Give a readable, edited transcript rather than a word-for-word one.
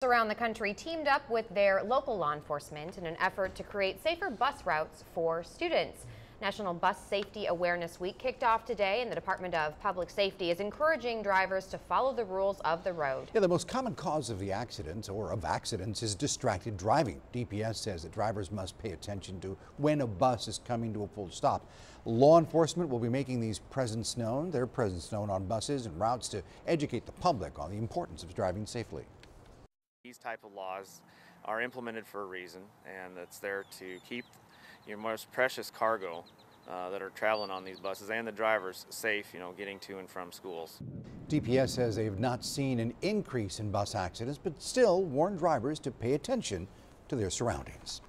Around the country teamed up with their local law enforcement in an effort to create safer bus routes for students. National Bus Safety Awareness Week kicked off today, and the Department of Public Safety is encouraging drivers to follow the rules of the road. Yeah, the most common cause of accidents is distracted driving. DPS says that drivers must pay attention to when a bus is coming to a full stop. Law enforcement will be making their presence known on buses and routes to educate the public on the importance of driving safely. These type of laws are implemented for a reason, and it's there to keep your most precious cargo that are traveling on these buses and the drivers safe, getting to and from schools. DPS says they have not seen an increase in bus accidents, but still warn drivers to pay attention to their surroundings.